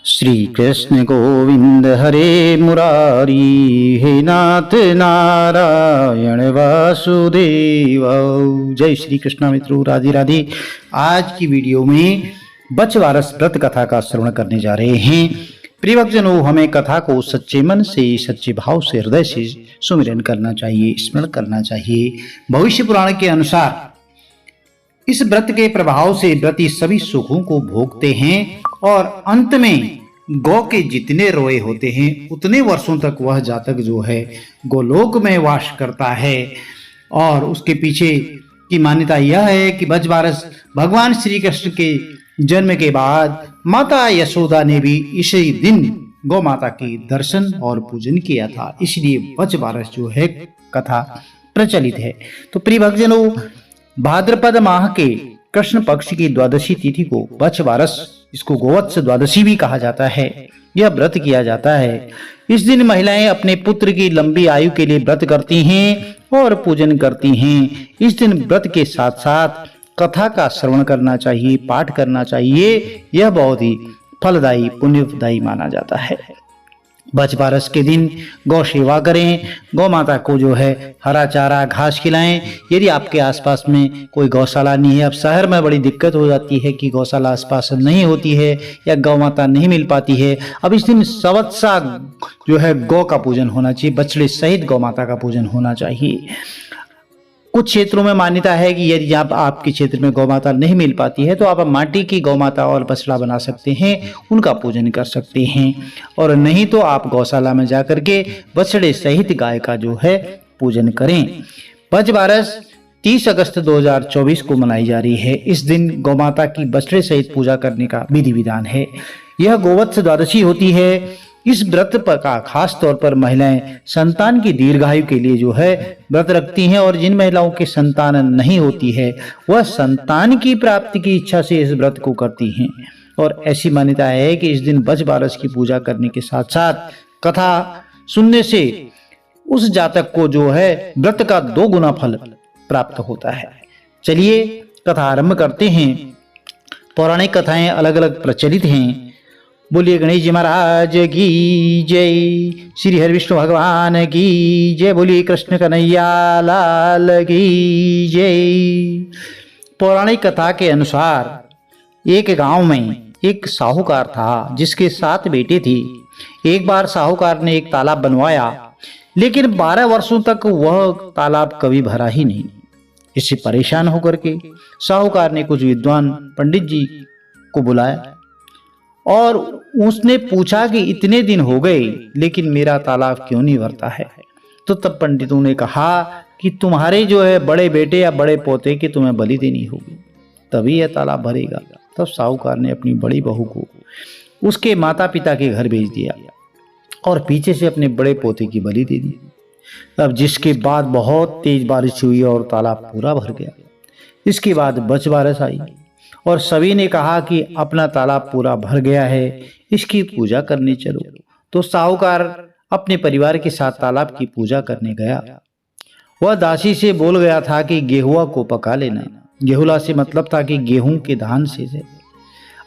श्री कृष्ण गोविंद हरे मुरारी, हे नाथ नारायण वासुदेव। जय श्री कृष्ण मित्रों, राधे राधे। आज की वीडियो में बछवारस व्रत कथा का श्रवण करने जा रहे हैं। प्रिय भक्तजनों, हमें कथा को सच्चे मन से, सच्चे भाव से, हृदय से सुमिरन करना चाहिए, स्मरण करना चाहिए। भविष्य पुराण के अनुसार इस व्रत के प्रभाव से व्रती सभी सुखों को भोगते हैं और अंत में गौ के जितने रोए होते हैं उतने वर्षों तक वह जातक जो है गोलोक में वास करता है। और उसके पीछे की मान्यता यह है कि बछवारस भगवान श्री कृष्ण के जन्म के बाद माता यशोदा ने भी इसी दिन गौ माता के दर्शन और पूजन किया था, इसलिए बछवारस जो है कथा प्रचलित है। तो प्रिय भक्तजनों, भाद्रपद माह के कृष्ण पक्ष की द्वादशी तिथि को बछवारस, इसको गोवत्स द्वादशी भी कहा जाता है, यह व्रत किया जाता है। इस दिन महिलाएं अपने पुत्र की लंबी आयु के लिए व्रत करती हैं और पूजन करती हैं। इस दिन व्रत के साथ साथ कथा का श्रवण करना चाहिए, पाठ करना चाहिए। यह बहुत ही फलदायी, पुण्यदायी माना जाता है। बछवारस के दिन गौ सेवा करें, गौ माता को जो है हरा चारा घास खिलाएं। यदि आपके आसपास में कोई गौशाला नहीं है, अब शहर में बड़ी दिक्कत हो जाती है कि गौशाला आसपास नहीं होती है या गौ माता नहीं मिल पाती है। अब इस दिन सवत्सा जो है गौ का पूजन होना चाहिए, बछड़े सहित गौ माता का पूजन होना चाहिए। कुछ क्षेत्रों में मान्यता है कि यदि आपके क्षेत्र में गौ माता नहीं मिल पाती है तो आप माटी की गौ माता और बछड़ा बना सकते हैं, उनका पूजन कर सकते हैं। और नहीं तो आप गौशाला में जाकर के बछड़े सहित गाय का जो है पूजन करें। बछवारस 30 अगस्त 2024 को मनाई जा रही है। इस दिन गौ माता की बछड़े सहित पूजा करने का विधि विधान है। यह गोवत्स द्वादशी होती है। इस व्रत का खास तौर पर महिलाएं संतान की दीर्घायु के लिए जो है व्रत रखती हैं, और जिन महिलाओं के संतान नहीं होती है वह संतान की प्राप्ति की इच्छा से इस व्रत को करती हैं। और ऐसी मान्यता है कि इस दिन बछवारस की पूजा करने के साथ साथ कथा सुनने से उस जातक को जो है व्रत का 2 गुना फल प्राप्त होता है। चलिए कथा आरंभ करते हैं। पौराणिक कथाएं अलग अलग प्रचलित हैं। बोलिए गणेश जी महाराज की जय, श्री हरि विष्णु भगवान की जय, बोलिए कृष्ण कन्हैया लाल की जय। पौराणिक कथा के अनुसार एक गांव में एक साहूकार था जिसके 7 बेटे थे। एक बार साहूकार ने एक तालाब बनवाया, लेकिन 12 वर्षों तक वह तालाब कभी भरा ही नहीं। इससे परेशान होकर के साहूकार ने कुछ विद्वान पंडित जी को बुलाया और उसने पूछा कि इतने दिन हो गए लेकिन मेरा तालाब क्यों नहीं भरता है। तो तब पंडितों ने कहा कि तुम्हारे जो है बड़े बेटे या बड़े पोते की तुम्हें बलि देनी होगी, तभी यह तालाब भरेगा। तब साहूकार ने अपनी बड़ी बहू को उसके माता पिता के घर भेज दिया और पीछे से अपने बड़े पोते की बलि दे दी। अब जिसके बाद बहुत तेज बारिश हुई और तालाब पूरा भर गया। इसके बाद बछवारस आई और सभी ने कहा कि अपना तालाब पूरा भर गया है, इसकी पूजा करने चलो। तो साहूकार अपने परिवार के साथ तालाब की पूजा करने गया। वह दासी से बोल गया था कि गेहुआ को पका लेना। गेहुला से मतलब था कि गेहूं के धान से।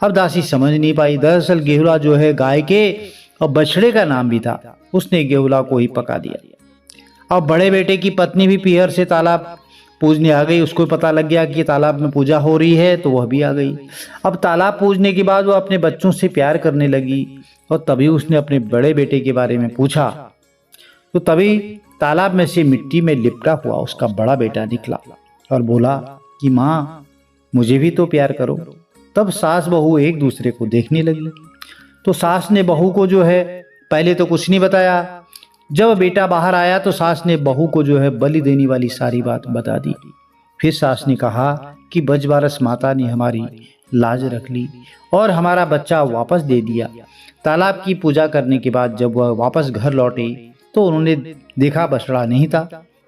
अब दासी समझ नहीं पाई। दरअसल गेहुला जो है गाय के और बछड़े का नाम भी था। उसने गेहुला को ही पका दिया। अब बड़े बेटे की पत्नी भी पीहर से तालाब पूजने आ गई। उसको पता लग गया कि तालाब में पूजा हो रही है, तो वह भी आ गई। अब तालाब पूजने के बाद वो अपने बच्चों से प्यार करने लगी और तभी उसने अपने बड़े बेटे के बारे में पूछा। तो तभी तालाब में से मिट्टी में लिपटा हुआ उसका बड़ा बेटा निकला और बोला कि माँ, मुझे भी तो प्यार करो। तब सास बहू एक दूसरे को देखने लगी। तो सास ने बहू को जो है पहले तो कुछ नहीं बताया। जब बेटा बाहर आया तो सास ने बहू को जो है बलि देने वाली सारी बात बता दी। फिर सास ने कहा कि बछवारस माता ने हमारी लाज रख ली और हमारा बच्चा वापस दे दिया। तालाब की पूजा करने के बाद जब वह वापस घर लौटे तो उन्होंने देखा बछड़ा नहीं था।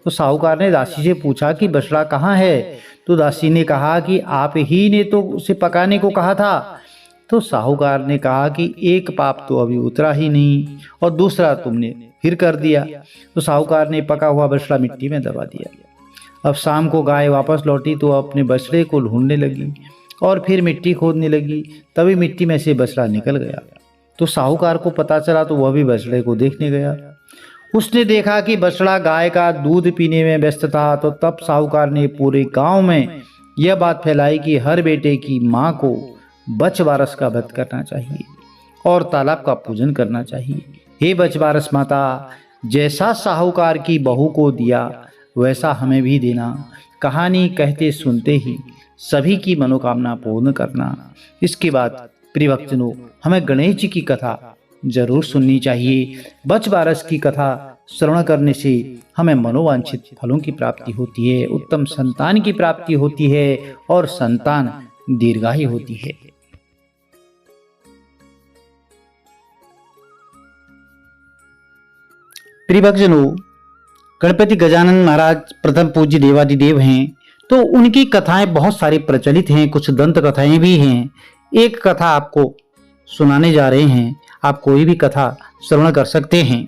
तो साहूकार ने दासी से पूछा कि बछड़ा कहाँ है। तो दासी ने कहा कि आप ही ने तो उसे पकाने को कहा था। तो साहूकार ने कहा कि एक पाप तो अभी उतरा ही नहीं और दूसरा तुमने फिर कर दिया। तो साहूकार ने पका हुआ बछड़ा मिट्टी में दबा दिया। अब शाम को गाय वापस लौटी तो अपने बछड़े को ढूंढने लगी और फिर मिट्टी खोदने लगी। तभी मिट्टी में से बछड़ा निकल गया तो साहूकार को पता चला तो वह भी बछड़े को देखने गया। उसने देखा कि बछड़ा गाय का दूध पीने में व्यस्त था। तो तब साहूकार ने पूरे गांव में यह बात फैलाई कि हर बेटे की माँ को बछवारस का व्रत करना चाहिए और तालाब का पूजन करना चाहिए। हे बछवारस माता, जैसा साहूकार की बहू को दिया वैसा हमें भी देना। कहानी कहते सुनते ही सभी की मनोकामना पूर्ण करना। इसके बाद प्रियभक्तजनों, हमें गणेश जी की कथा जरूर सुननी चाहिए। बछवारस की कथा श्रवण करने से हमें मनोवांछित फलों की प्राप्ति होती है, उत्तम संतान की प्राप्ति होती है और संतान दीर्घायु होती है। प्रियभक्तजनों, गणपति गजानन महाराज प्रथम पूज्य देवादिदेव हैं, तो उनकी कथाएं बहुत सारी प्रचलित हैं, कुछ दंत कथाएं भी हैं। एक कथा आपको सुनाने जा रहे हैं, आप कोई भी कथा श्रवण कर सकते हैं।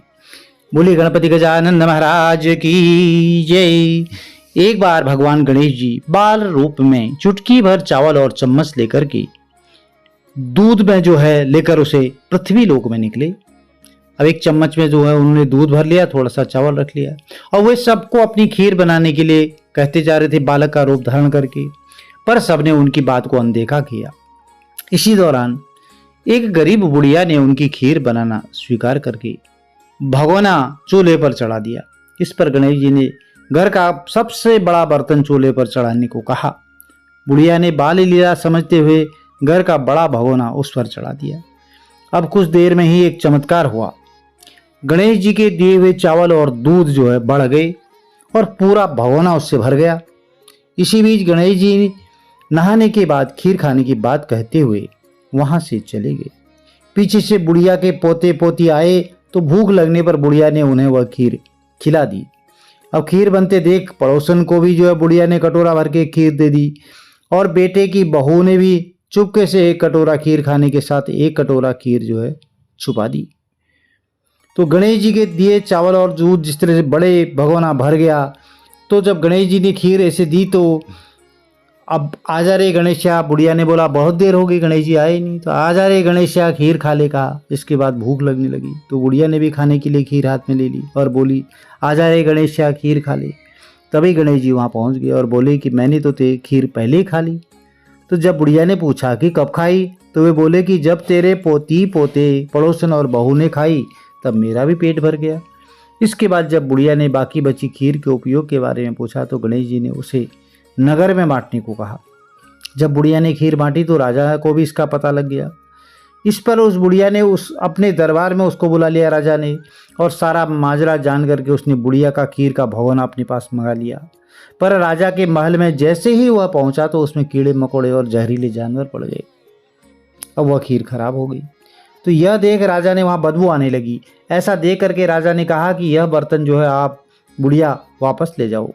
बोले गणपति गजानन महाराज की जय। एक बार भगवान गणेश जी बाल रूप में चुटकी भर चावल और चम्मच लेकर के दूध में जो है लेकर उसे पृथ्वी लोक में निकले। अब एक चम्मच में जो है उन्होंने दूध भर लिया, थोड़ा सा चावल रख लिया और वे सबको अपनी खीर बनाने के लिए कहते जा रहे थे, बालक का रूप धारण करके। पर सबने उनकी बात को अनदेखा किया। इसी दौरान एक गरीब बुढ़िया ने उनकी खीर बनाना स्वीकार करके भगोना चूल्हे पर चढ़ा दिया। इस पर गणेश जी ने घर का सबसे बड़ा बर्तन चूल्हे पर चढ़ाने को कहा। बुढ़िया ने बाल लीला समझते हुए घर का बड़ा भगोना उस पर चढ़ा दिया। अब कुछ देर में ही एक चमत्कार हुआ। गणेश जी के दिए हुए चावल और दूध जो है बढ़ गए और पूरा भगोना उससे भर गया। इसी बीच गणेश जी नहाने के बाद खीर खाने की बात कहते हुए वहां से चले गए। पीछे से बुढ़िया के पोते पोती आए तो भूख लगने पर बुढ़िया ने उन्हें वह खीर खिला दी। अब खीर बनते देख पड़ोसन को भी जो है बुढ़िया ने कटोरा भर के खीर दे दी और बेटे की बहू ने भी चुपके से एक कटोरा खीर खाने के साथ एक कटोरा खीर जो है छुपा दी। तो गणेश जी के दिए चावल और दूध जिस तरह से बड़े भगोना भर गया, तो जब गणेश जी ने खीर ऐसे दी तो अब आजा रे गणेशा, बुढ़िया ने बोला बहुत देर हो गई गणेश जी आए नहीं, तो आजा रे गणेशा खीर खा ले कहा। इसके बाद भूख लगने लगी तो बुढ़िया ने भी खाने के लिए खीर हाथ में ले ली और बोली आजा रे गणेशा खीर खा ले। तभी गणेश जी वहाँ पहुँच गए और बोले कि मैंने तो खीर पहले ही खा ली। तो जब बुढ़िया ने पूछा कि कब खाई, तो वे बोले कि जब तेरे पोती पोते पड़ोसन और बहू ने खाई तब मेरा भी पेट भर गया। इसके बाद जब बुढ़िया ने बाकी बची खीर के उपयोग के बारे में पूछा तो गणेश जी ने उसे नगर में बांटने को कहा। जब बुढ़िया ने खीर बांटी तो राजा को भी इसका पता लग गया। इस पर उस बुढ़िया ने उस अपने दरबार में उसको बुला लिया राजा ने, और सारा माजरा जान करके उसने बुढ़िया का खीर का भगोना अपने पास मंगा लिया। पर राजा के महल में जैसे ही वह पहुंचा तो उसमें कीड़े मकोड़े और जहरीले जानवर पड़ गए। अब वह खीर खराब हो गई। तो यह देख राजा ने वहाँ बदबू आने लगी। ऐसा देख करके राजा ने कहा कि यह बर्तन जो है आप बुढ़िया वापस ले जाओ।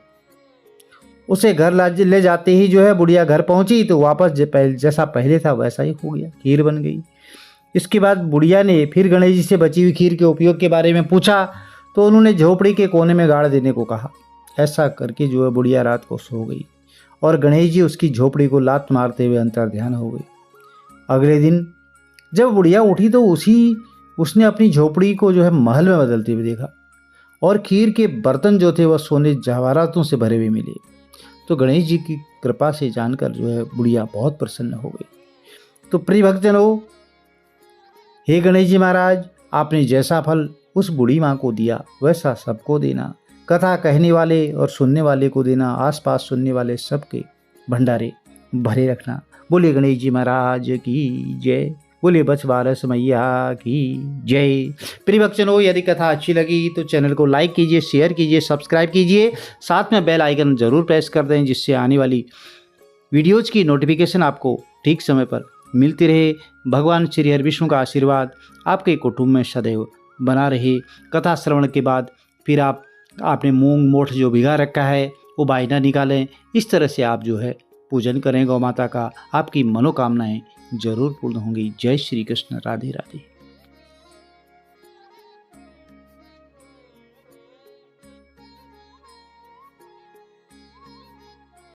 उसे घर ले जाते ही जो है बुढ़िया घर पहुंची तो वापस जैसा पहले था वैसा ही हो गया, खीर बन गई। इसके बाद बुढ़िया ने फिर गणेश जी से बची हुई खीर के उपयोग के बारे में पूछा तो उन्होंने झोपड़ी के कोने में गाड़ देने को कहा। ऐसा करके जो है बुढ़िया रात को सो गई और गणेश जी उसकी झोपड़ी को लात मारते हुए अंतर्ध्यान हो गई। अगले दिन जब बुढ़िया उठी तो उसने अपनी झोपड़ी को जो है महल में बदलते हुए देखा और खीर के बर्तन जो थे वह सोने जवाहरातों से भरे हुए मिले। तो गणेश जी की कृपा से जानकर जो है बुढ़िया बहुत प्रसन्न हो गई। तो प्रिय भक्तजनों, हे गणेश जी महाराज, आपने जैसा फल उस बूढ़ी माँ को दिया वैसा सबको देना। कथा कहने वाले और सुनने वाले को देना, आसपास सुनने वाले सबके भंडारे भरे रखना। बोले गणेश जी महाराज की जय। बोले बछवारस मैया की जय। प्रिय भक्तजनों, यदि कथा अच्छी लगी तो चैनल को लाइक कीजिए, शेयर कीजिए, सब्सक्राइब कीजिए, साथ में बेल आइकन जरूर प्रेस कर दें जिससे आने वाली वीडियोज की नोटिफिकेशन आपको ठीक समय पर मिलती रहे। भगवान श्री हरि विष्णु का आशीर्वाद आपके कुटुंब में सदैव बना रहे। कथा श्रवण के बाद फिर आपने मूंग मोठ जो भिगा रखा है वो बायना निकालें। इस तरह से आप जो है पूजन करें गौ माता का, आपकी मनोकामनाएं जरूर पूर्ण होंगी। जय श्री कृष्ण, राधे राधे।